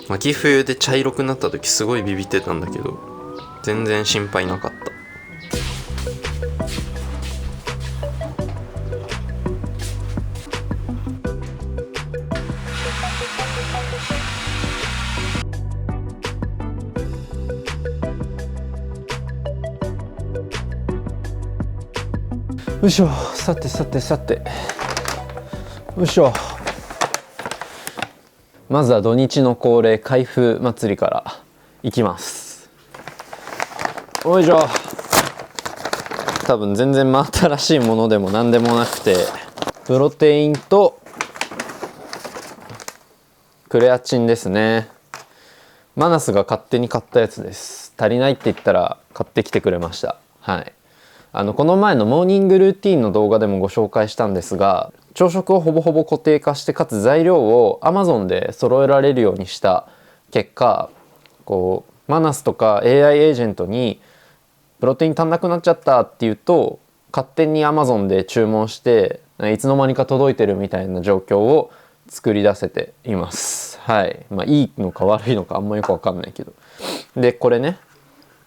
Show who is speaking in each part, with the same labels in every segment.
Speaker 1: 秋冬で茶色くなった時すごいビビってたんだけど、全然心配なかった。
Speaker 2: よいしょ。さてさてさて、よいしょ。まずは土日の恒例開封祭りからいきます。よいしょ。多分全然真新しいものでも何でもなくて、プロテインとクレアチンですね。マナスが勝手に買ったやつです。足りないって言ったら買ってきてくれました。はい。この前のモーニングルーティンの動画でもご紹介したんですが、朝食をほぼほぼ固定化して、かつ材料を Amazon で揃えられるようにした結果、こうマナスとか AI エージェントにプロテイン足んなくなっちゃったって言うと、勝手に Amazon で注文していつの間にか届いてるみたいな状況を作り出せています。はい。いいのか悪いのかあんまよくわかんないけど。でこれね、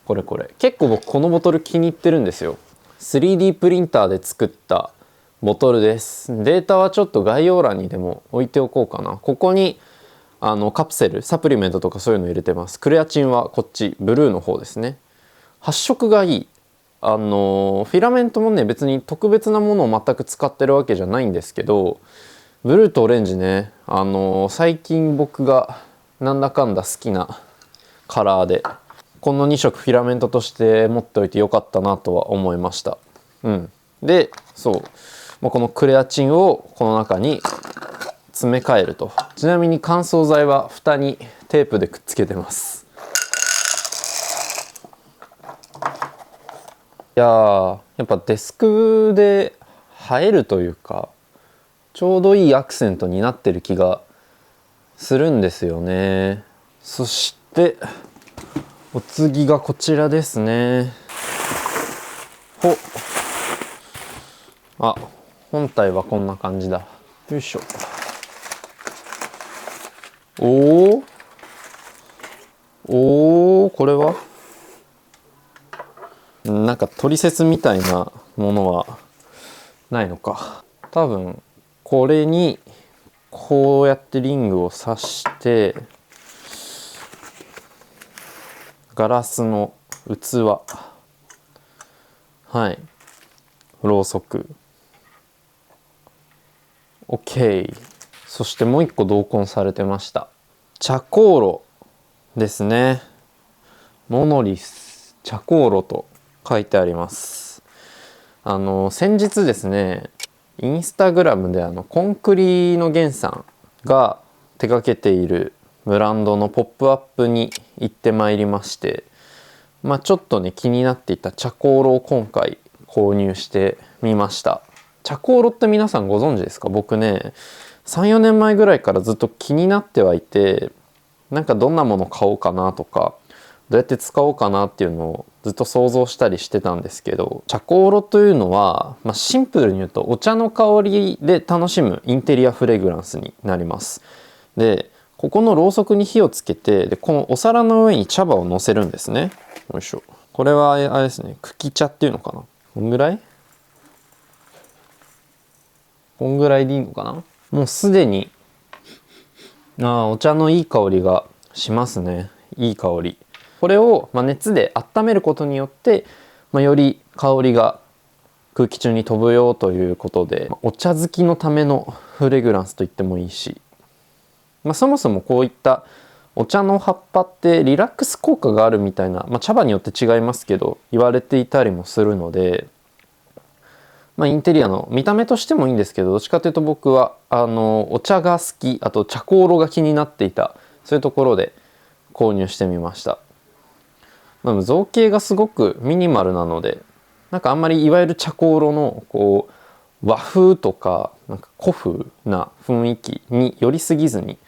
Speaker 2: これ結構僕このボトル気に入ってるんですよ。3D プリンターで作ったボトルです。データはちょっと概要欄にでも置いておこうかな。ここにカプセル、サプリメントとかそういうの入れてます。クレアチンはこっちブルーの方ですね。発色がいい。フィラメントもね、別に特別なものを全く使ってるわけじゃないんですけど、ブルーとオレンジね、最近僕がなんだかんだ好きなカラーで、この2色フィラメントとして持っておいてよかったなとは思いました。でそう、このクレアチンをこの中に詰め替えると。ちなみに乾燥剤は蓋にテープでくっつけてます。いややっぱデスクで映えるというか、ちょうどいいアクセントになってる気がするんですよね。そしてお次がこちらですね。本体はこんな感じだ。よいしょ。おお、これはなんかトリセツみたいなものはないのか。多分これにこうやってリングを刺して、ガラスの器、はい、ろうそく、 OK。 そしてもう一個同梱されてました。茶香炉ですね。モノリス茶香炉と書いてあります。先日ですね、インスタグラムでコンクリの源さんが手掛けているブランドのポップアップに行ってまいりまして、ちょっとね気になっていた茶香炉を今回購入してみました。茶香炉って皆さんご存知ですか？僕ね 3,4 年前ぐらいからずっと気になってはいて、なんかどんなもの買おうかなとか、どうやって使おうかなっていうのをずっと想像したりしてたんですけど、茶香炉というのは、シンプルに言うとお茶の香りで楽しむインテリアフレグランスになります。でここのろうそくに火をつけて、でこのお皿の上に茶葉を乗せるんですね。よいしょ。これはあれですね、茎茶っていうのかな。こんぐらいでいいのかな。もうすでにお茶のいい香りがしますね。いい香り。これを熱で温めることによって、より香りが空気中に飛ぶよということで、お茶好きのためのフレグランスと言ってもいいし、そもそもこういったお茶の葉っぱってリラックス効果があるみたいな、茶葉によって違いますけど言われていたりもするので、インテリアの見た目としてもいいんですけど、どっちかというと僕はお茶が好き、あと茶香炉が気になっていた、そういうところで購入してみました。造形がすごくミニマルなので、なんかあんまりいわゆる茶香炉のこう和風とかなんか古風な雰囲気に寄りすぎずに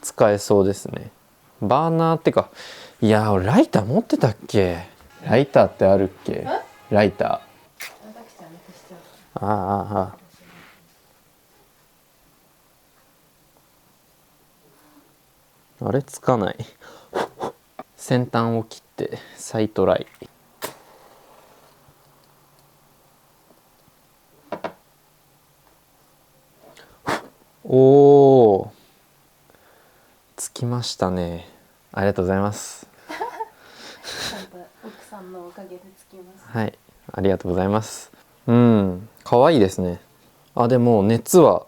Speaker 2: 使えそうですね。バーナーってか、いや俺ライター持ってたっけ？ライターってあるっけ？ライター。ああ、あれつかない。先端を切って再トライ。おー、つきましたね。ありがとうございます。
Speaker 3: ちゃんと奥さんのおかげでつきます。
Speaker 2: はい、ありがとうございます。うん、可愛いですね。あ、でも熱は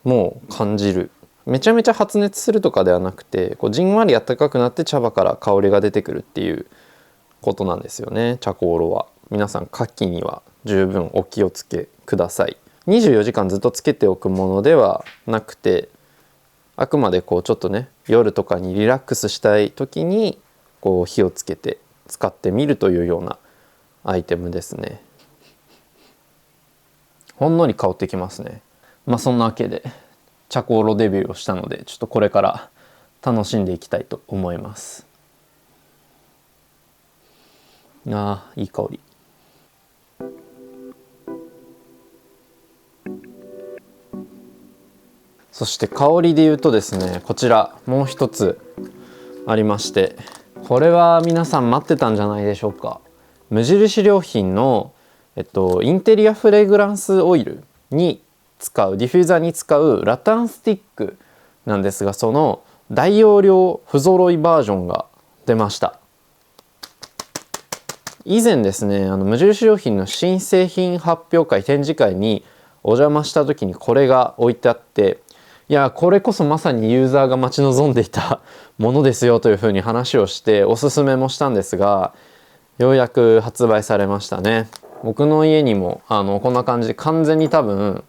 Speaker 2: もう感じる。めちゃめちゃ発熱するとかではなくて、こうじんわり暖かくなって茶葉から香りが出てくるっていうことなんですよね、茶香炉は。皆さん夏季には十分お気をつけください。24時間ずっとつけておくものではなくて、あくまでこうちょっとね、夜とかにリラックスしたい時にこう火をつけて使ってみるというようなアイテムですね。ほんのり香ってきますね。まあそんなわけで茶香炉デビューをしたので、ちょっとこれから楽しんでいきたいと思います。あー、いい香り。そして香りで言うとですね、こちらもう一つありまして、これは皆さん待ってたんじゃないでしょうか。無印良品の、インテリアフレグランスオイルに使う、ディフューザーに使うラタンスティックなんですが、その大容量不揃いバージョンが出ました。以前ですね、無印良品の新製品発表会、展示会にお邪魔した時にこれが置いてあって、いやこれこそまさにユーザーが待ち望んでいたものですよというふうに話をしておすすめもしたんですが、ようやく発売されましたね。僕の家にもこんな感じで完全に多分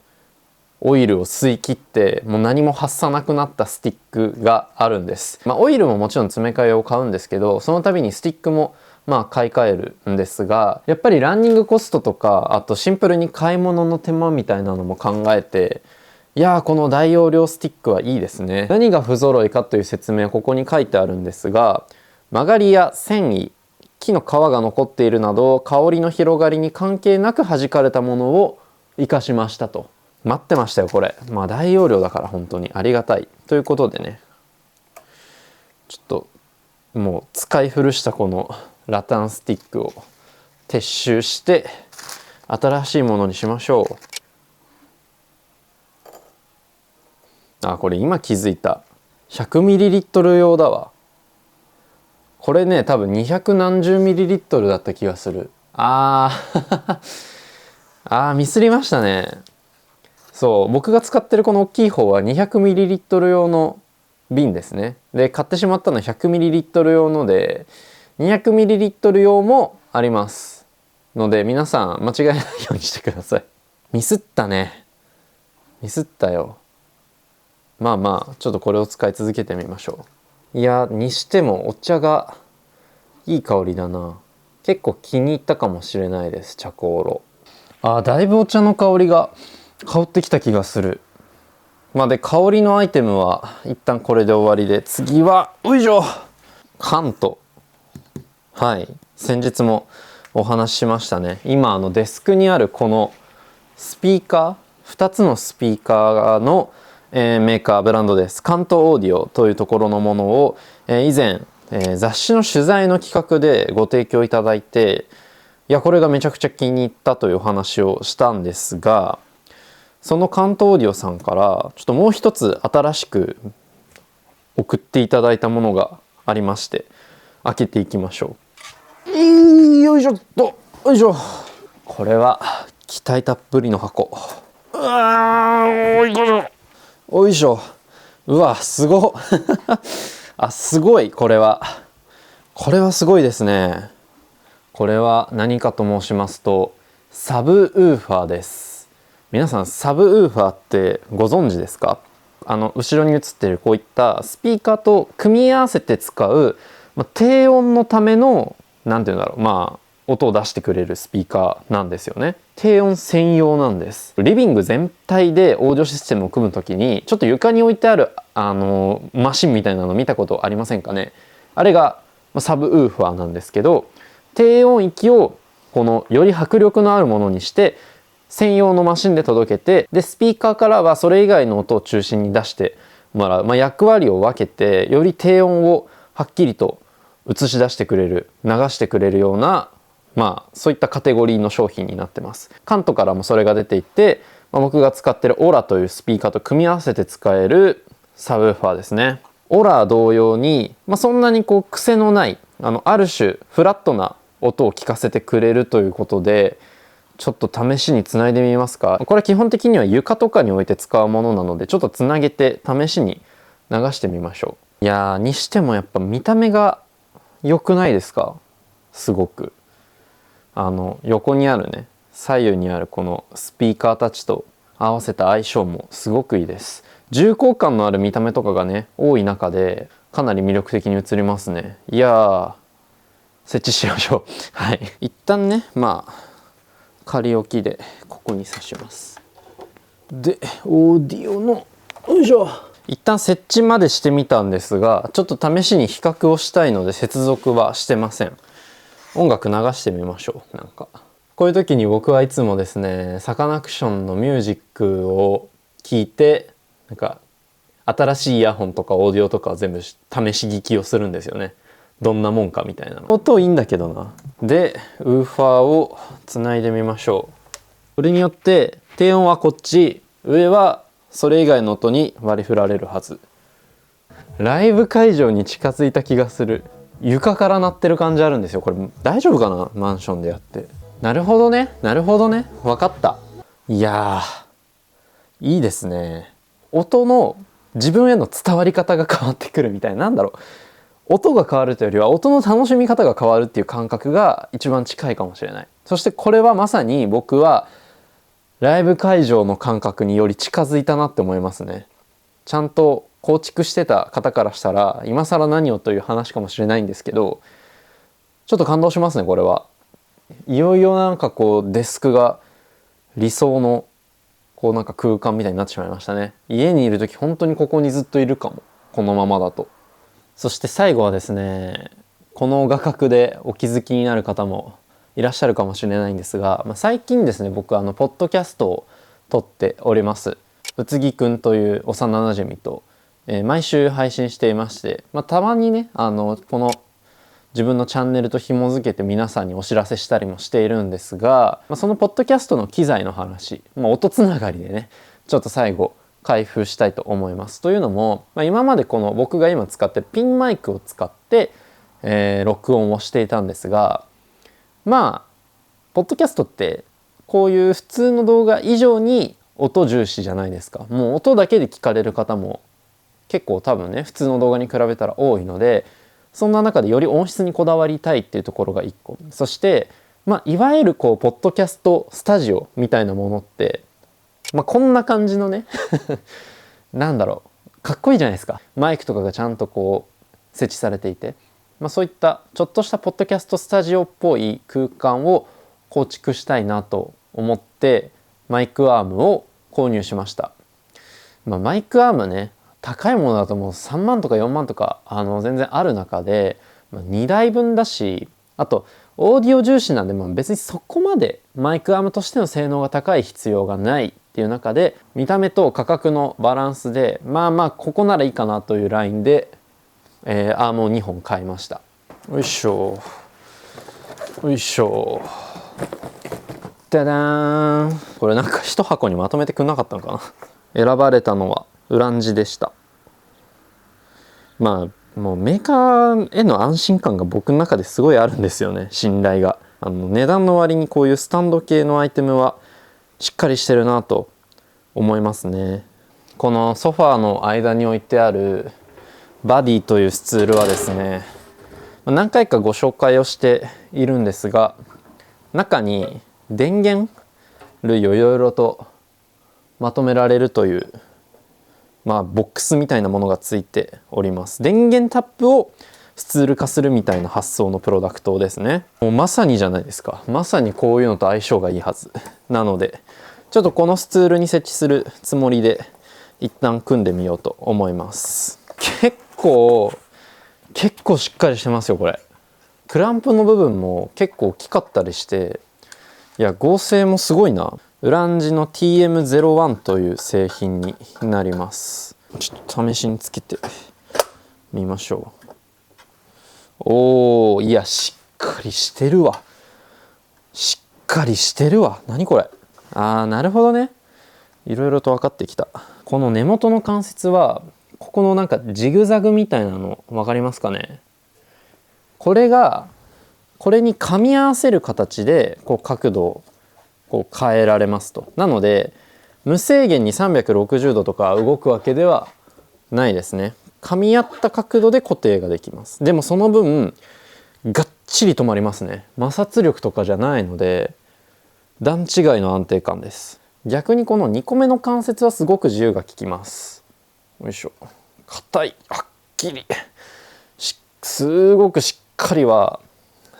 Speaker 2: オイルを吸い切ってもう何も発さなくなったスティックがあるんです。オイルももちろん詰め替えを買うんですけど、その度にスティックも買い替えるんですが、やっぱりランニングコストとか、あとシンプルに買い物の手間みたいなのも考えて、いやーこの大容量スティックはいいですね。何が不揃いかという説明はここに書いてあるんですが、曲がりや繊維、木の皮が残っているなど香りの広がりに関係なく弾かれたものを生かしましたと。待ってましたよこれ。大容量だから本当にありがたいということでね、ちょっともう使い古したこのラタンスティックを撤収して新しいものにしましょう。あ、これ今気づいた。100ml 用だわ。これね、多分200何十 ml だった気がする。あーミスりましたね。そう、僕が使ってるこの大きい方は 200ml 用の瓶ですね。で、買ってしまったのは 100ml 用ので、200ml 用もありますので、皆さん間違えないようにしてください。ミスったね。ミスったよ。ちょっとこれを使い続けてみましょう。いや、にしてもお茶がいい香りだな。結構気に入ったかもしれないです、茶香炉。だいぶお茶の香りが香ってきた気がする。で、香りのアイテムは一旦これで終わりで、次はよいしょ、缶と、はい、先日もお話ししましたね。今デスクにあるこのスピーカー、2つのスピーカーのメーカーブランドです。カントオーディオというところのものを、以前、雑誌の取材の企画でご提供いただいて、いやこれがめちゃくちゃ気に入ったというお話をしたんですが、そのカントオーディオさんからちょっともう一つ新しく送っていただいたものがありまして、開けていきましょう。よいしょっと、よいしょ。これは期待たっぷりの箱。おいしょ。おいしょ。うわ、すごすごい。これはすごいですね。これは何かと申しますと、サブウーファーです。皆さんサブウーファーってご存知ですか？後ろに映っているこういったスピーカーと組み合わせて使う、低音のためのなんていうんだろう、音を出してくれるスピーカーなんですよね。低音専用なんです。リビング全体でオーディオシステムを組むときにちょっと床に置いてあるマシンみたいなの見たことありませんかね。あれがサブウーファーなんですけど、低音域をこのより迫力のあるものにして専用のマシンで届けて、でスピーカーからはそれ以外の音を中心に出してまあ、役割を分けてより低音をはっきりと映し出してくれる、流してくれるような、まあそういったカテゴリーの商品になってます。カントからもそれが出ていて、まあ、僕が使ってるオラというスピーカーと組み合わせて使えるサブウーファーですね。オラ同様に、まあ、そんなにこう癖のないある種フラットな音を聞かせてくれるということで、ちょっと試しにつないでみますか。これは基本的には床とかに置いて使うものなので、ちょっとつなげて試しに流してみましょう。いやー、にしてもやっぱ見た目が良くないですか。すごく横にあるね、左右にあるこのスピーカーたちと合わせた相性もすごくいいです。重厚感のある見た目とかがね多い中でかなり魅力的に映りますね。いやー、設置しましょうはい、一旦ね、まあ仮置きでここに挿します。でオーディオのよいしょ、一旦設置までしてみたんですが、ちょっと試しに比較をしたいので接続はしてません。音楽流してみましょう。なんかこういう時に僕はいつもですね、サカナクションのミュージックを聴いて、なんか新しいイヤホンとかオーディオとか全部試し聞きをするんですよね。どんなもんかみたいなの。音いいんだけどな。でウーファーをつないでみましょう。これによって低音はこっち、上はそれ以外の音に割り振られるはず。ライブ会場に近づいた気がする。床から鳴ってる感じあるんですよ。これ大丈夫かな、マンションでやって。なるほどね、なるほどね、分かった。いやー、いいですね。音の自分への伝わり方が変わってくるみたいな、なんだろう、音が変わるというよりは音の楽しみ方が変わるっていう感覚が一番近いかもしれない。そしてこれはまさに僕はライブ会場の感覚により近づいたなって思いますね。ちゃんと構築してた方からしたら今更何をという話かもしれないんですけど、ちょっと感動しますね。これはいよいよなんかこうデスクが理想のこうなんか空間みたいになってしまいましたね。家にいる時本当にここにずっといるかも、このままだと。そして最後はですね、この画角でお気づきになる方もいらっしゃるかもしれないんですが、最近ですね、僕ポッドキャストを撮っております。宇津木くんという幼なじみと、毎週配信していまして、たまにねこの自分のチャンネルと紐づけて皆さんにお知らせしたりもしているんですが、そのポッドキャストの機材の話、音つながりでねちょっと最後開封したいと思います。というのも、今までこの僕が今使ってるピンマイクを使って、録音をしていたんですが、ポッドキャストってこういう普通の動画以上に音重視じゃないですか。もう音だけで聞かれる方も結構多分ね普通の動画に比べたら多いので、そんな中でより音質にこだわりたいっていうところが1個。そしていわゆるこうポッドキャストスタジオみたいなものってこんな感じのねなんだろう、かっこいいじゃないですか。マイクとかがちゃんとこう設置されていて、そういったちょっとしたポッドキャストスタジオっぽい空間を構築したいなと思ってマイクアームを購入しました。マイクアームね、高いものだともう3万とか4万とか全然ある中で、2台分だし、あとオーディオ重視なんで、別にそこまでマイクアームとしての性能が高い必要がないっていう中で、見た目と価格のバランスでここならいいかなというラインで、アームを2本買いました。よいしょよいしょ、ダダーン。これなんか一箱にまとめてくんなかったのかな。選ばれたのはウランジでした。もうメーカーへの安心感が僕の中ですごいあるんですよね。信頼が値段の割にこういうスタンド系のアイテムはしっかりしてるなと思いますね。このソファーの間に置いてあるバディというスツールはですね、何回かご紹介をしているんですが、中に電源類をいろいろとまとめられるというボックスみたいなものがついております。電源タップをスツール化するみたいな発想のプロダクトですね。もうまさにじゃないですか。まさにこういうのと相性がいいはずなので、ちょっとこのスツールに設置するつもりで一旦組んでみようと思います。結構しっかりしてますよこれ。クランプの部分も結構大きかったりして、いや合成もすごいな。ウランジの TM01 という製品になります。ちょっと試しにつけてみましょう。おー、いやしっかりしてるわ。しっかりしてるわ。何これ。あー、なるほどね。いろいろと分かってきた。この根元の関節はここのなんかジグザグみたいなの分かりますかね。これに噛み合わせる形でこう角度をこう変えられますと。なので無制限に360度とか動くわけではないですね。噛み合った角度で固定ができます。でもその分がっちり止まりますね。摩擦力とかじゃないので段違いの安定感です。逆にこの2個目の関節はすごく自由が利きます。よいしょ。硬い、はっきりすごくしっかりは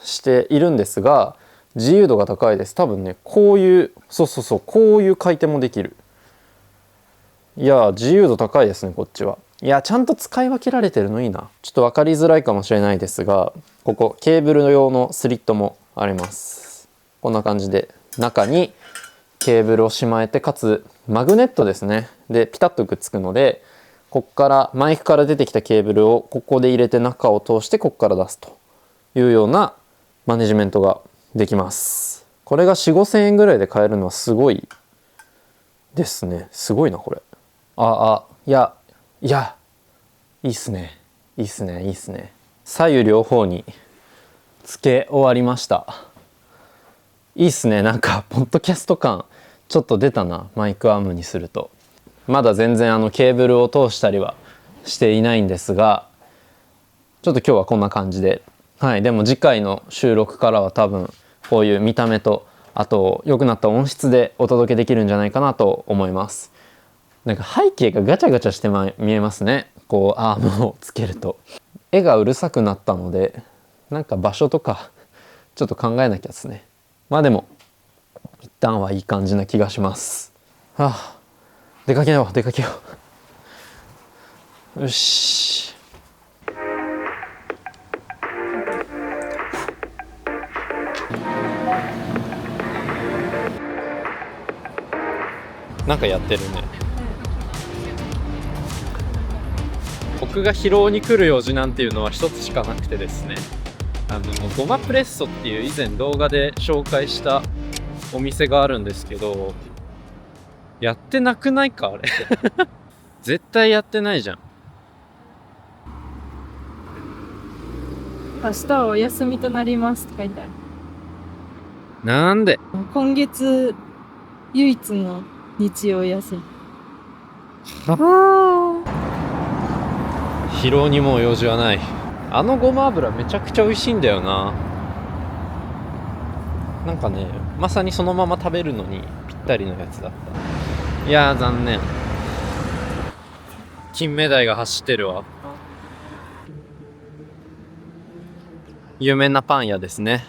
Speaker 2: しているんですが自由度が高いです。多分ねこういうこういう回転もできる。いや自由度高いですねこっちは。いやちゃんと使い分けられてるのいいな。ちょっと分かりづらいかもしれないですがここケーブル用のスリットもあります。こんな感じで中にケーブルをしまえてかつマグネットですねでピタッとくっつくのでこっからマイクから出てきたケーブルをここで入れて中を通してこっから出すというようなマネジメントができます。これが 4,5,000 円ぐらいで買えるのはすごいですね。すごいなこれ。いやいいっすねいいっすねいいっすね。左右両方につけ終わりました。いいっすね。なんかポッドキャスト感ちょっと出たな。マイクアームにするとまだ全然ケーブルを通したりはしていないんですがちょっと今日はこんな感じで、はい、でも次回の収録からは多分こういう見た目とあと良くなった音質でお届けできるんじゃないかなと思います。なんか背景がガチャガチャして見えますね。こうアームをつけると絵がうるさくなったのでなんか場所とかちょっと考えなきゃですね。まあでも一旦はいい感じな気がします。はあ、出かけよう。よし。なんかやってるね。僕が広尾に来る用事なんていうのは一つしかなくてですね、ゴマプレッソっていう以前動画で紹介したお店があるんですけど、やってなくないかあれ絶対やってないじゃん。
Speaker 3: 明日はお休みとなりますって書いてある。
Speaker 2: なんで
Speaker 3: 今月唯一の日曜休み。
Speaker 2: 疲労にもう用事はない。ごま油めちゃくちゃ美味しいんだよな。なんかねまさにそのまま食べるのにぴったりのやつだった。いやー残念。金目鯛が走ってるわ。有名なパン屋ですね。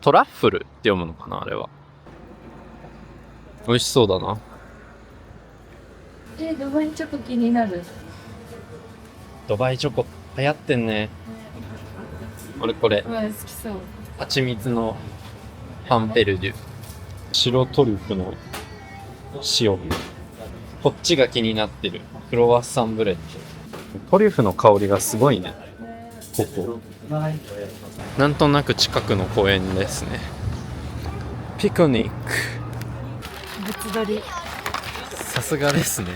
Speaker 2: トラッフルって読むのかなあれは。美味しそうだな。
Speaker 3: ドバイチョコ気になる。
Speaker 2: ドバイチョコ流行ってんね。これ
Speaker 3: 好きそう。
Speaker 2: 蜂蜜のパンペルデュ、白トリュフの塩、こっちが気になってるクロワッサンブレッド。トリュフの香りがすごいね。ここなんとなく近くの公園ですね。ピクニック。
Speaker 3: 物撮り。
Speaker 2: さすがですね。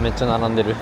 Speaker 2: めっちゃ並んでる。